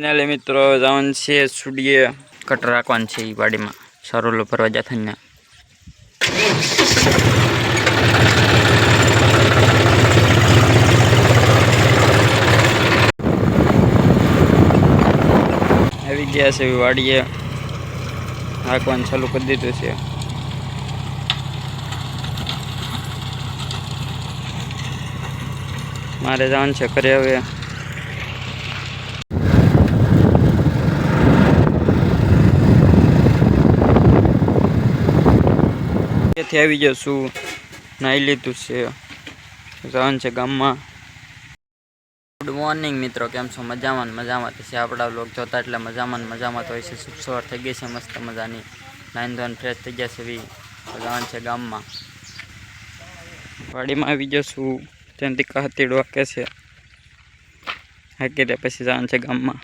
Finale મિત્રો જવાનું છે સુડીએ કટ રાખવાનું છે એ વાડીમાં સારોલો ભરવા જતા ને આવી ગયા છે વાડીએ હાંકવાનું ચાલુ કરી દીધું છે. મારે જવાનું છે ઘરે હવે. ત્યાંથી આવી જશું, નાહી લીધું છે, જવાનું છે ગામમાં. ગુડ મોર્નિંગ મિત્રો, કેમ છો? મજામાં તો છે. આપણા લોક જોતા એટલે મજામાં તો હોય છે. શુભ સવાર થઈ ગઈ છે મસ્ત મજાની. નાઈન ધોન ફ્રેશ થઈ ગયા છે. જવાનું છે ગામમાં. વાડીમાં આવી જશું, ત્યાંથી કાહતીડો હાકે છે, હાકી દે પછી જવાનું છે ગામમાં.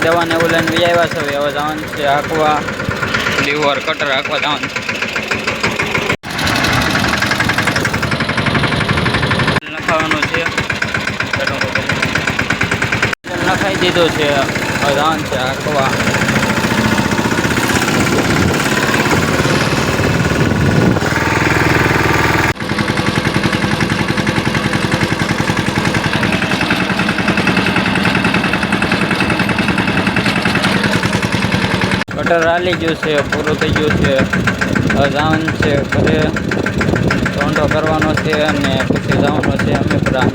દવાને એવું લઈને આવ્યા છે. હવે જવાનું છે હાંકવા, લીવર કટર હાંકવા જવાનું છે. નખાવાનું છે, નખાઈ દીધું છે. હવે જવાનું છે હાંકવા. કટર હાલી ગયું છે, પૂરું થઈ ગયું છે. હવે જવાનું છે ઘરે, રોંઢો કરવાનો છે અને પછી જવાનું છે અમીપરા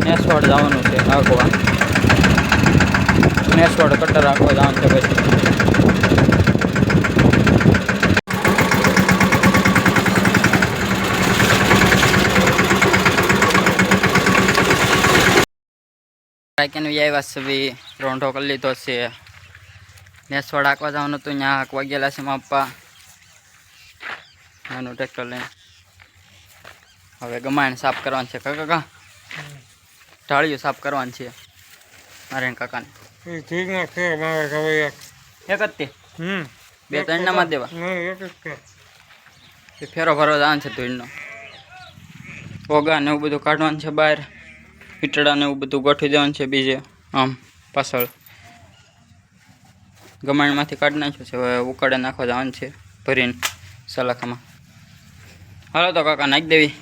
નેસવાડ જવાનું છે હાંકવા. નેસવાડ કટર હાંકવા જવાનું છે. પછી રાયકાને આવ્યા છે, રોંઢો કરી લીધો છે. નેસવાડ હાંકવા જવાનું હતું, ત્યાં હાંકવા ગયેલા છે મારા પપ્પા નાનું ટ્રેક્ટર લઈને. હવે ગમાઈને સાફ કરવાનું છે. કાકા ઢાળિયું સાફ કરવાનું છે મારે કાકાને. એક જ તે બે ત્રણનામાં દેવા ફેરો ભરવા જવાનું છે. ધૂળનો ઓગા ને એવું બધું કાઢવાનું છે બહાર. ઈટડા ને એવું બધું ગોઠવી દેવાનું છે બીજે આમ પાછળ. ગમાણમાંથી કાઢી નાખ્યું છે. હવે ઉકાળે નાખવા જવાનું છે ભરીને સલાખામાં. હાલો તો કાકા નાખી દેવી.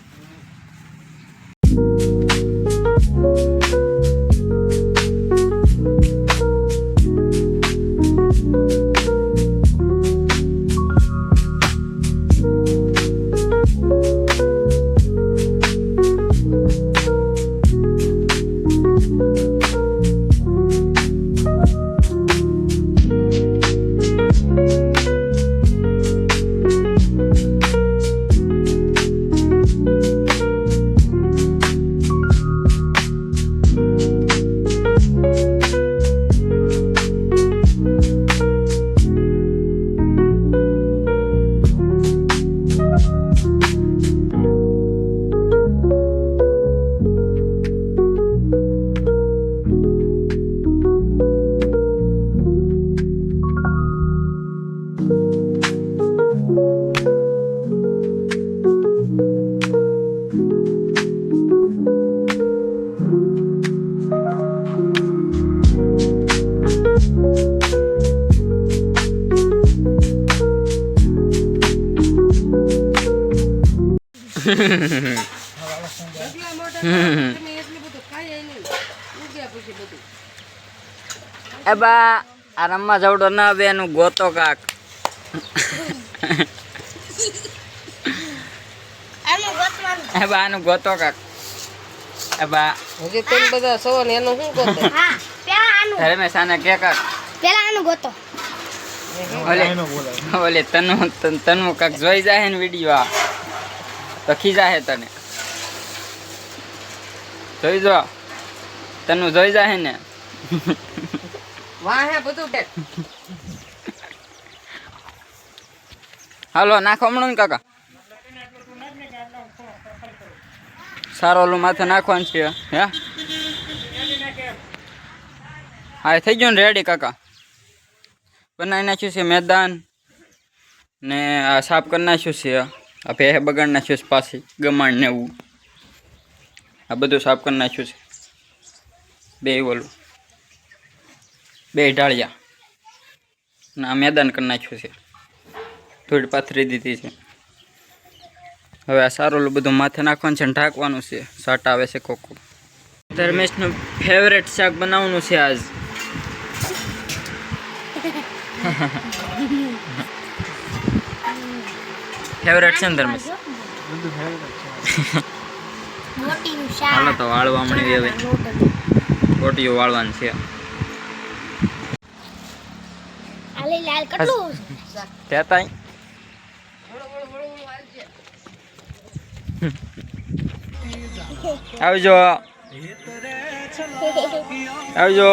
એબા આ રમવા જવડો ના આવે એનું ગોતો કાક. એબા આનું ગોતો કાક. એબા હજી તમે બધા છો ને એનું શું ગોતો? હા પેલા આનું રમેશાને કે કાક પેલા આનું ગોતો. ઓલે તનુ કાક જોઈ જાય ને વિડીયો તો ખીજા હે તને. જોઈ જો તનુ જોઈ જાય ને. વાહ હે બધું બેટ. હાલો નાખો હમણાં કાકા. સારો ઓલું માથે નાખવાનું છે હે હા થઈ ગયું ને રેડી કાકા બનાવી નાખ્યું છે મેદાન ને આ સાફ કરી નાખ્યું છે આ ભેહ બગાડ નાખ્યું છે પાછી ગમાણ ને એવું આ બધું સાફ કરી નાખ્યું છે બે ઓલું બે ઢાળિયા ને આ મેદાન કરી નાખ્યું છે થોડી પાથરી દીધી છે હવે આ સારું બધું માથે નાખવાનું છે ને ઢાંકવાનું છે સાટ આવે છે કોકો ધર્મેશનું ફેવરેટ શાક બનાવવાનું છે આજ ફેવરેટ છે ને ધર્મેશ હાલો તો વાળવા મળી હવે રોટીઓ વાળવાની છે ત્યાં આવજો આવજો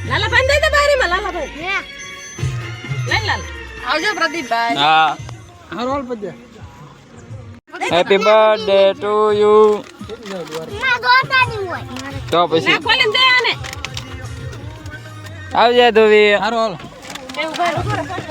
લાલાભાઈ દઈ દે બારીમાં લાલાભાઈ લઈ લાલ આવજો પ્રદીપભાઈ હા હારોલ પદ્યા હેપી બર્થડે ટુ યુ તો પછી ખોલીને દે આને આવજે ધોવી હારોલ એવું કરો